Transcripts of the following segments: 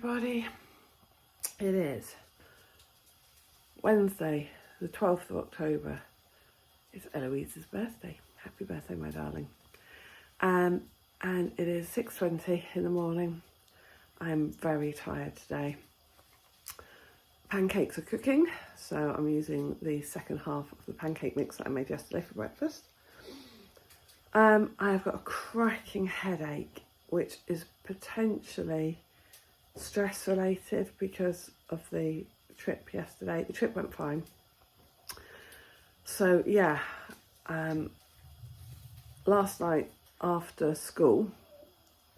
everybody. It is Wednesday, the 12th of October. It's Eloise's birthday. Happy birthday, my darling. And it is 6:20 in the morning. I'm very tired today. Pancakes are cooking, so I'm using the second half of the pancake mix that I made yesterday for breakfast. I've got a cracking headache, which is potentially stress related because of the trip yesterday. The trip went fine. So yeah, last night after school,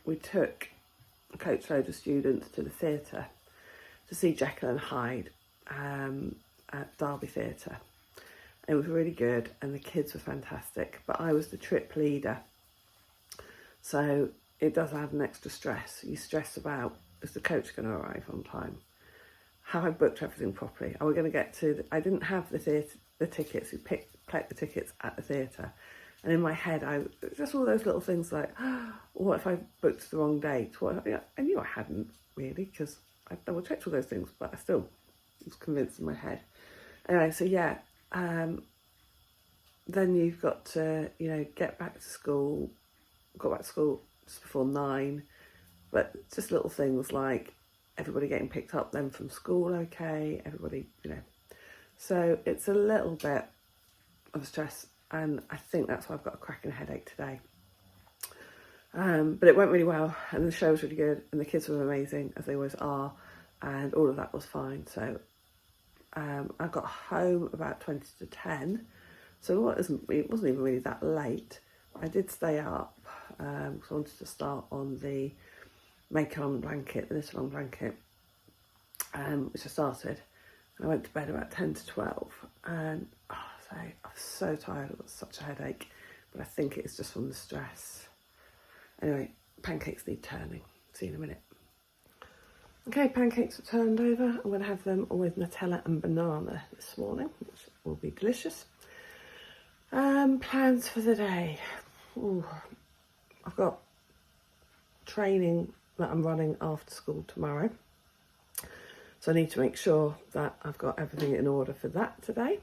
we took a coachload of students to the theatre to see Jekyll and Hyde at Derby Theatre. It was really good and the kids were fantastic, but I was the trip leader. So it does add an extra stress. You stress about, is the coach going to arrive on time? Have I booked everything properly? Are we going to get to, I didn't have the tickets, we collect the tickets at the theatre. And in my head, just all those little things like, oh, what if I booked the wrong date? I knew I hadn't really, because I double checked all those things, but I still was convinced in my head. Anyway, so yeah, then you've got to, get back to school. Got back to school just before 9, but just little things like everybody getting picked up then from school, okay, everybody, So it's a little bit of stress, and I think that's why I've got a cracking headache today. But it went really well, and the show was really good, and the kids were amazing, as they always are, and all of that was fine. So I got home about 20 to 10, so it wasn't even really that late. I did stay up because I wanted to start on the make-on blanket, the knit-along blanket, which I started. And I went to bed about 10 to 12, and I was so tired. I've got such a headache, but I think it's just from the stress. Anyway, pancakes need turning. See you in a minute. Okay, pancakes are turned over. I'm going to have them with Nutella and banana this morning, which will be delicious. Plans for the day. Ooh, I've got training that I'm running after school tomorrow. So I need to make sure that I've got everything in order for that today.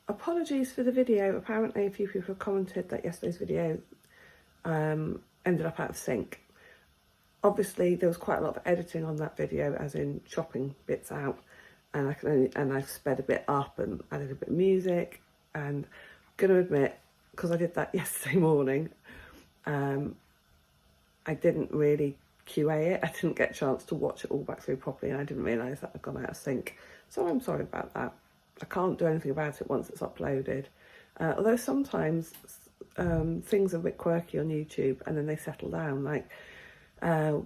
Apologies for the video. Apparently a few people have commented that yesterday's video ended up out of sync. Obviously there was quite a lot of editing on that video, as in chopping bits out, and I've sped a bit up and added a bit of music, and I'm going to admit, because I did that yesterday morning, I didn't really QA it. I didn't get a chance to watch it all back through properly, and I didn't realise that I'd gone out of sync. So I'm sorry about that. I can't do anything about it once it's uploaded. Although sometimes things are a bit quirky on YouTube and then they settle down. Like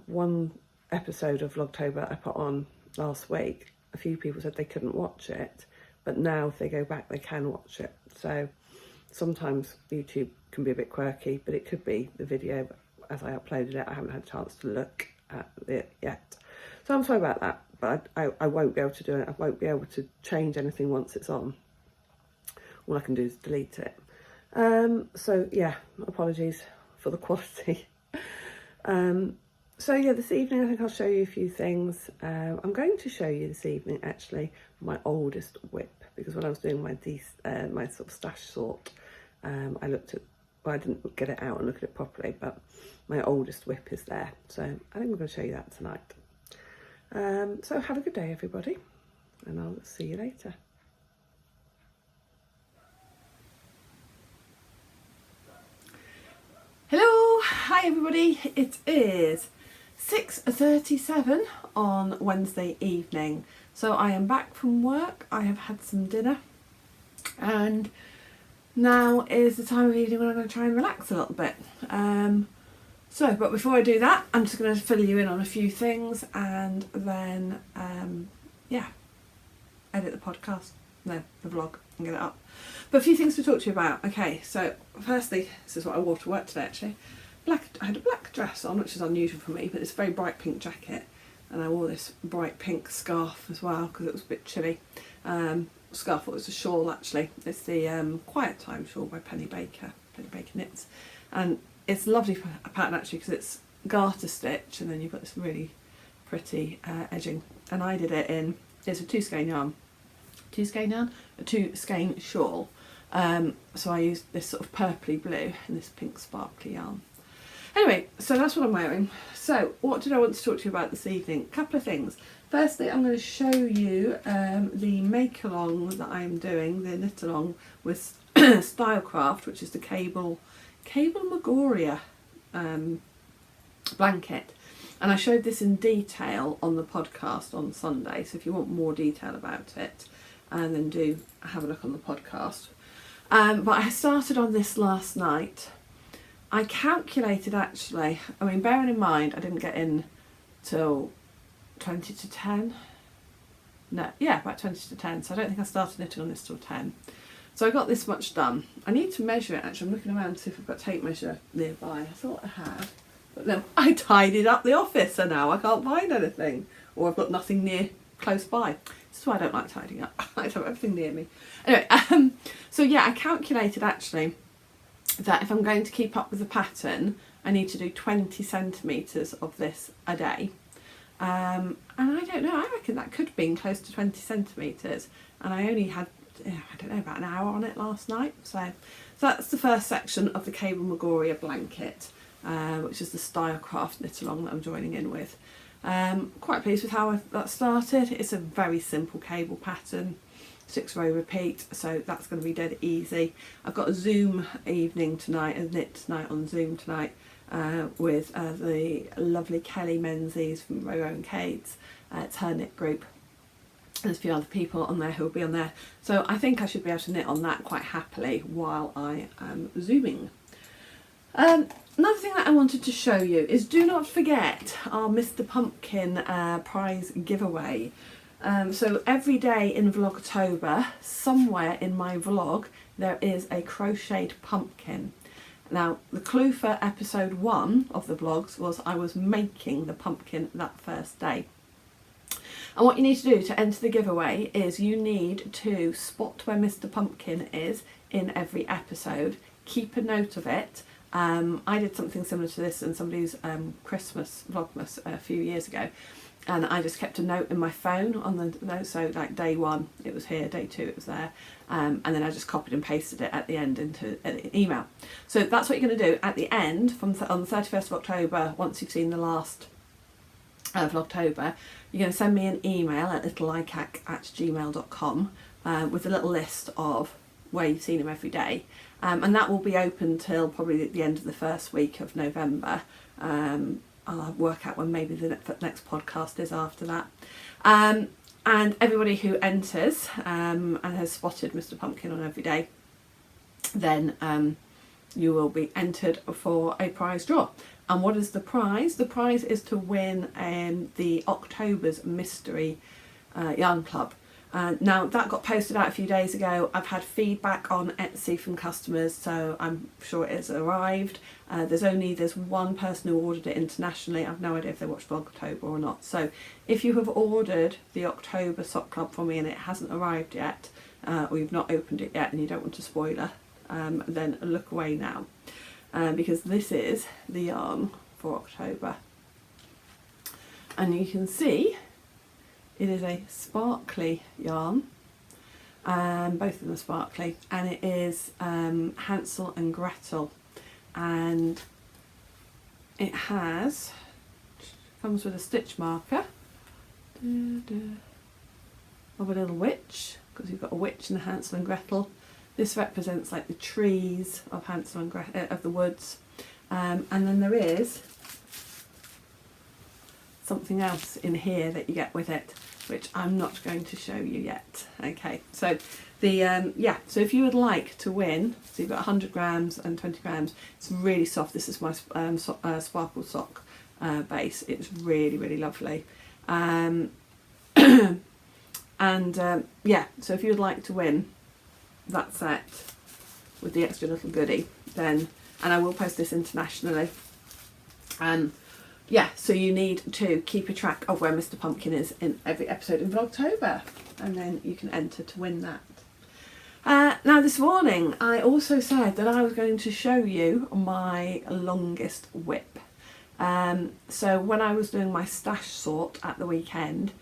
one episode of Vlogtober I put on last week, a few people said they couldn't watch it, but now if they go back they can watch it. So sometimes YouTube can be a bit quirky, but it could be the video as I uploaded it. I haven't had a chance to look at it yet. So I'm sorry about that, but I won't be able to do it. I won't be able to change anything once it's on. All I can do is delete it. So yeah, apologies for the quality. So yeah, this evening I think I'll show you a few things. I'm going to show you this evening actually my oldest WIP, because when I was doing my sort of stash sort, I looked at, well, I didn't get it out and look at it properly, but my oldest WIP is there. So I think I'm going to show you that tonight. So have a good day, everybody, and I'll see you later. Hello, hi everybody. It is 6:37 on Wednesday evening. So I am back from work. I have had some dinner, and now is the time of evening when I'm going to try and relax a little bit. But before I do that, I'm just going to fill you in on a few things, and then, edit the podcast, the vlog, and get it up. But a few things to talk to you about. Okay, so firstly, this is what I wore to work today actually. I had a black dress on, which is unusual for me, but it's a very bright pink jacket, and I wore this bright pink scarf as well because it was a bit chilly. Scarf, it was a shawl actually. It's the Quiet Time shawl by Penny Baker Knits, and it's a lovely pattern actually because it's garter stitch, and then you've got this really pretty edging, and I did it in, it's a 2 skein yarn, a 2 skein shawl. So I used this sort of purpley blue and this pink sparkly yarn. Anyway, so that's what I'm wearing. So what did I want to talk to you about this evening? A couple of things. Firstly, I'm going to show you the make along that I'm doing, the knit along with Stylecraft, which is the Cable Magoria blanket. And I showed this in detail on the podcast on Sunday, so if you want more detail about it, then do have a look on the podcast. But I started on this last night. I calculated actually, I mean, bearing in mind I didn't get in till 20 to 10. No, yeah, about 20 to 10. So I don't think I started knitting on this till 10. So I got this much done. I need to measure it actually. I'm looking around to see if I've got a tape measure nearby. I thought I had, but then I tidied up the office, so now I can't find anything, or I've got nothing near close by. This is why I don't like tidying up. I like to have everything near me. Anyway, so yeah, I calculated actually that if I'm going to keep up with the pattern, I need to do 20 centimetres of this a day. And I don't know, I reckon that could have been close to 20 centimetres. And I only had, I don't know, about an hour on it last night. So that's the first section of the Cable Magoria blanket, which is the Stylecraft knit along that I'm joining in with. Quite pleased with how that started. It's a very simple cable pattern, 6-row repeat, so that's going to be dead easy. I've got a Zoom evening tonight, a knit tonight on Zoom tonight with the lovely Kelly Menzies from Roro and Cade's. It's her knit group. There's a few other people on there who will be on there, so I think I should be able to knit on that quite happily while I am Zooming. Another thing that I wanted to show you is, do not forget our Mr. Pumpkin prize giveaway. So every day in Vlogtober, somewhere in my vlog, there is a crocheted pumpkin. Now, the clue for episode 1 of the vlogs was I was making the pumpkin that first day. And what you need to do to enter the giveaway is you need to spot where Mr. Pumpkin is in every episode, keep a note of it. I did something similar to this in somebody's Christmas Vlogmas a few years ago, and I just kept a note in my phone on the note, so like day 1 it was here, day 2 it was there, and then I just copied and pasted it at the end into an email. So that's what you're going to do at the end on the 31st of October. Once you've seen the last Vlogtober, you're going to send me an email at littlelikac@gmail.com with a little list of where you've seen him every day, and that will be open till probably at the end of the first week of November. I'll work out when maybe the next podcast is after that. And everybody who enters and has spotted Mr. Pumpkin on every day, then you will be entered for a prize draw. And what is the prize? The prize is to win the October's Mystery Yarn Club. Now that got posted out a few days ago. I've had feedback on Etsy from customers, so I'm sure it has arrived. There's one person who ordered it internationally. I've no idea if they watched Vlogtober or not. So if you have ordered the October Sock Club from me and it hasn't arrived yet, or you've not opened it yet and you don't want a spoiler, then look away now, because this is the yarn for October. And you can see it is a sparkly yarn, both of them are sparkly, and it is Hansel and Gretel, and it comes with a stitch marker of a little witch, because you've got a witch in the Hansel and Gretel. This represents like the trees of Hansel and Gretel, of the woods, and then there is something else in here that you get with it, which I'm not going to show you yet. Okay, so the so if you would like to win, so you've got 100 grams and 20 grams. It's really soft. This is my sparkle sock base. It's really, really lovely. Yeah, so if you would like to win that set with the extra little goodie, then, and I will post this internationally, yeah, so you need to keep a track of where Mr. Pumpkin is in every episode in Vlogtober, and then you can enter to win that. Now this morning I also said that I was going to show you my longest WIP. So when I was doing my stash sort at the weekend,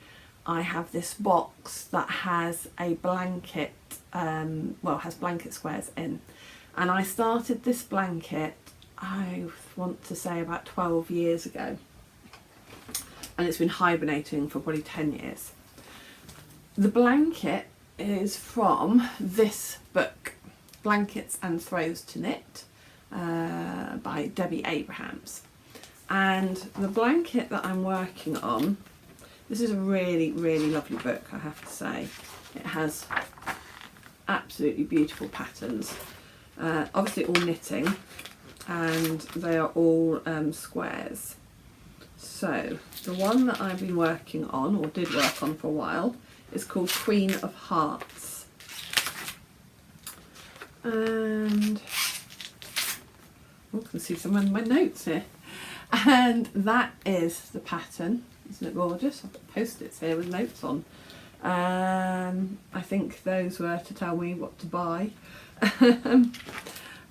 I have this box that has a blanket, has blanket squares in. And I started this blanket, I want to say about 12 years ago. And it's been hibernating for probably 10 years. The blanket is from this book, Blankets and Throws to Knit, by Debbie Abrahams. And the blanket that I'm working on, this is a really, really lovely book, I have to say. It has absolutely beautiful patterns. Obviously all knitting, and they are all squares. So the one that I've been working on, or did work on for a while, is called Queen of Hearts. And I can see some of my notes here. And that is the pattern. Isn't it gorgeous? I've got post-its here with notes on. I think those were to tell me what to buy.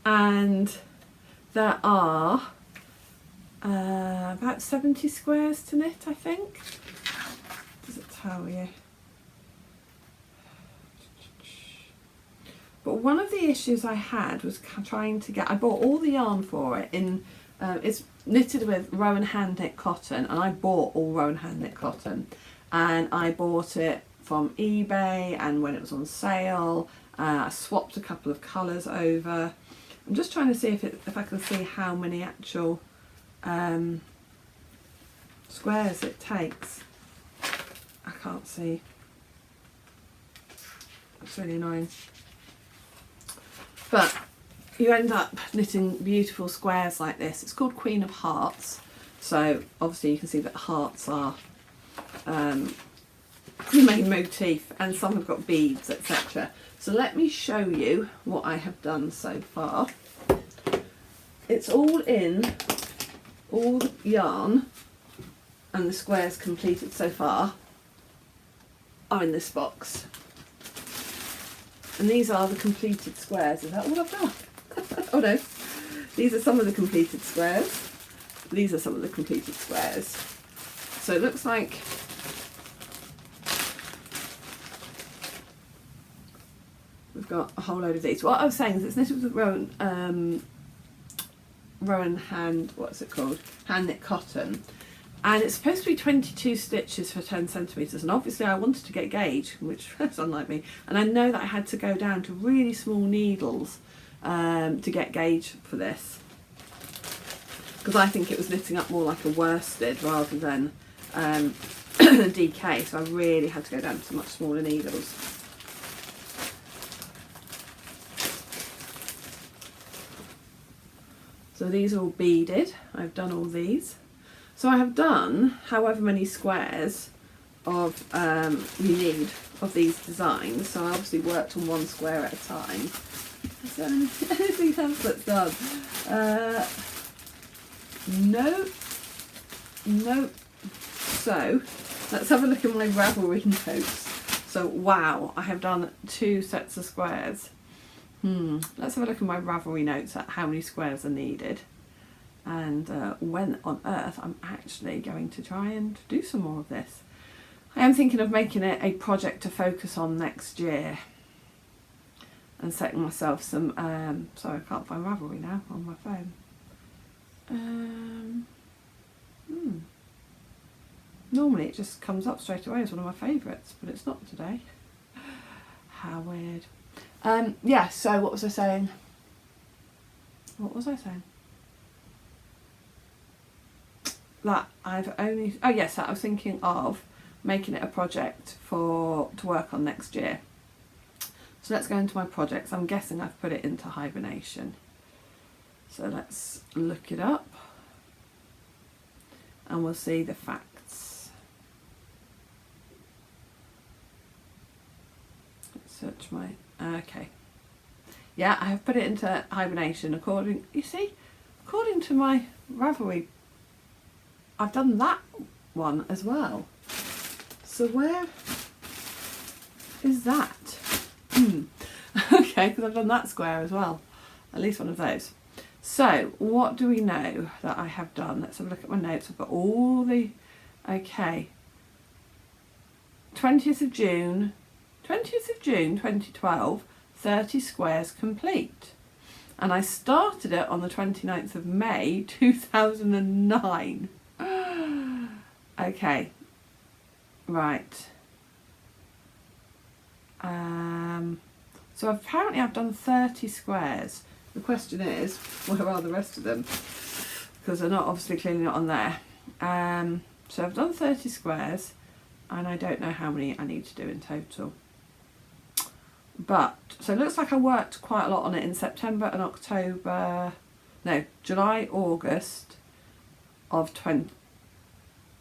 And there are about 70 squares to knit, I think. Does it tell you? But one of the issues I had was trying to get, I bought all the yarn for it in, it's knitted with Rowan hand knit cotton, and I bought all Rowan hand knit cotton, and I bought it from eBay, and when it was on sale, I swapped a couple of colours over. I'm just trying to see if I can see how many actual squares it takes. I can't see. It's really annoying. But you end up knitting beautiful squares like this. It's called Queen of Hearts. So obviously you can see that hearts are the main motif, and some have got beads, etc. So let me show you what I have done so far. It's all in, all the yarn and the squares completed so far are in this box. And these are the completed squares. Is that all I've done? Oh no. These are some of the completed squares. These are some of the completed squares. So it looks like we've got a whole load of these. What I was saying is it's knitted with Rowan hand, what's it called? Hand knit cotton. And it's supposed to be 22 stitches for 10 centimetres, and obviously I wanted to get gauge, which is unlike me, and I know that I had to go down to really small needles to get gauge for this, because I think it was knitting up more like a worsted rather than DK, so I really had to go down to much smaller needles. So these are all beaded. I've done all these. So I have done however many squares of you need of these designs. So I obviously worked on one square at a time. Is there anything else that's done? No. So let's have a look at my Ravelry notes. So wow, I have done 2 sets of squares. Let's have a look at my Ravelry notes at how many squares are needed. And when on earth I'm actually going to try and do some more of this. I am thinking of making it a project to focus on next year and setting myself some, sorry I can't find Ravelry now on my phone. Normally it just comes up straight away as one of my favourites, but it's not today. How weird. Yeah, so what was I saying? That I've only, oh yes, I was thinking of making it a project to work on next year. So let's go into my projects. I'm guessing I've put it into hibernation. So let's look it up and we'll see the facts. Let's search my, okay. Yeah, I have put it into hibernation according to my Ravelry. I've done that one as well. So where is that? Okay, because I've done that square as well. At least one of those. So what do we know that I have done? Let's have a look at my notes. I've got all the, okay, 20th of June 2012, 30 squares complete. And I started it on the 29th of May 2009. Okay, right. So apparently I've done 30 squares. The question is, where are the rest of them? Because they're not, obviously clearly not on there. So I've done 30 squares, and I don't know how many I need to do in total. But, so it looks like I worked quite a lot on it in September and October, no, July, August of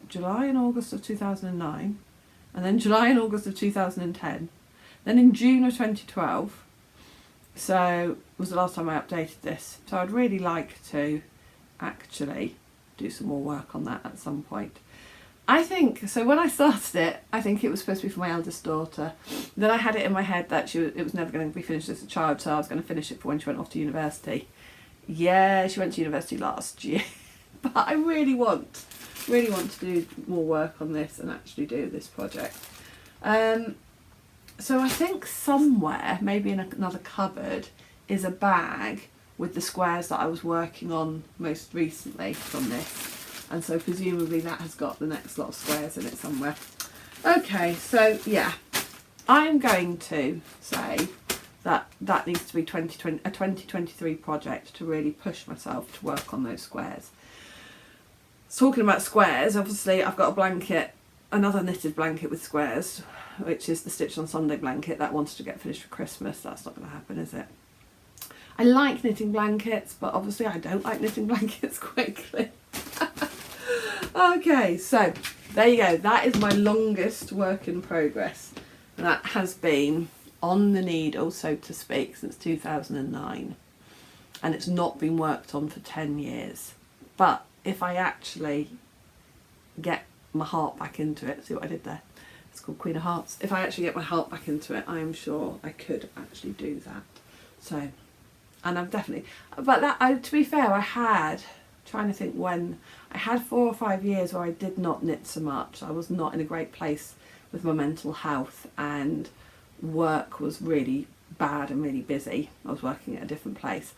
July and August of 2009, and then July and August of 2010, then in June of 2012, so was the last time I updated this. So I'd really like to actually do some more work on that at some point. I think, so when I started it, I think it was supposed to be for my eldest daughter. Then I had it in my head that it was never going to be finished as a child, so I was going to finish it for when she went off to university. Yeah, she went to university last year. But I really want to do more work on this and actually do this project. So I think somewhere, maybe in another cupboard, is a bag with the squares that I was working on most recently from this. And so presumably that has got the next lot of squares in it somewhere. Okay, so yeah, I'm going to say that that needs to be a 2023 project to really push myself to work on those squares. Talking about squares, obviously I've got a blanket, another knitted blanket with squares, which is the Stitch on Sunday blanket that I wanted to get finished for Christmas. That's not going to happen, is it? I like knitting blankets, but obviously I don't like knitting blankets quickly. Okay, so there you go. That is my longest work in progress. And that has been on the needle, so to speak, since 2009. And it's not been worked on for 10 years. But if I actually get my heart back into it, see what I did there? It's called Queen of Hearts. If I actually get my heart back into it, I am sure I could actually do that. So, and I've definitely, but that, to be fair, trying to think when, I had 4 or 5 years where I did not knit so much. I was not in a great place with my mental health, and work was really bad and really busy. I was working at a different place,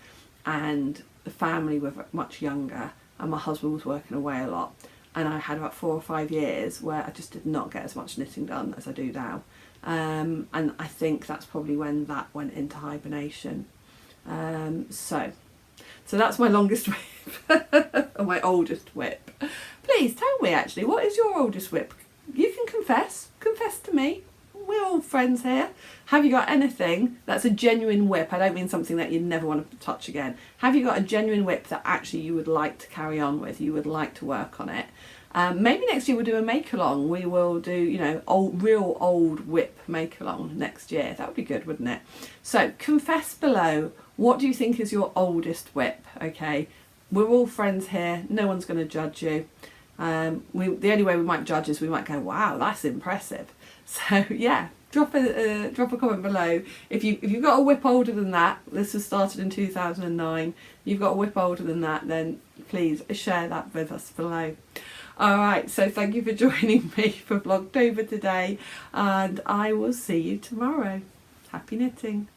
and the family were much younger, and my husband was working away a lot. And I had about 4 or 5 years where I just did not get as much knitting done as I do now. And I think that's probably when that went into hibernation. So that's my longest WIP, or my oldest WIP. Please tell me actually, what is your oldest WIP? You can confess to me. We're all friends here. Have you got anything that's a genuine WIP? I don't mean something that you never want to touch again. Have you got a genuine WIP that actually you would like to carry on with? You would like to work on it? Maybe next year we'll do a make-along. We will do, you know, real old WIP make-along next year. That would be good, wouldn't it? So confess below. What do you think is your oldest WIP? Okay, we're all friends here. No one's going to judge you. The only way we might judge is we might go, wow, that's impressive. So yeah, drop a comment below. If you've got a WIP older than that, this was started in 2009, you've got a WIP older than that, then please share that with us below. Alright, so thank you for joining me for Vlogtober today, and I will see you tomorrow. Happy knitting.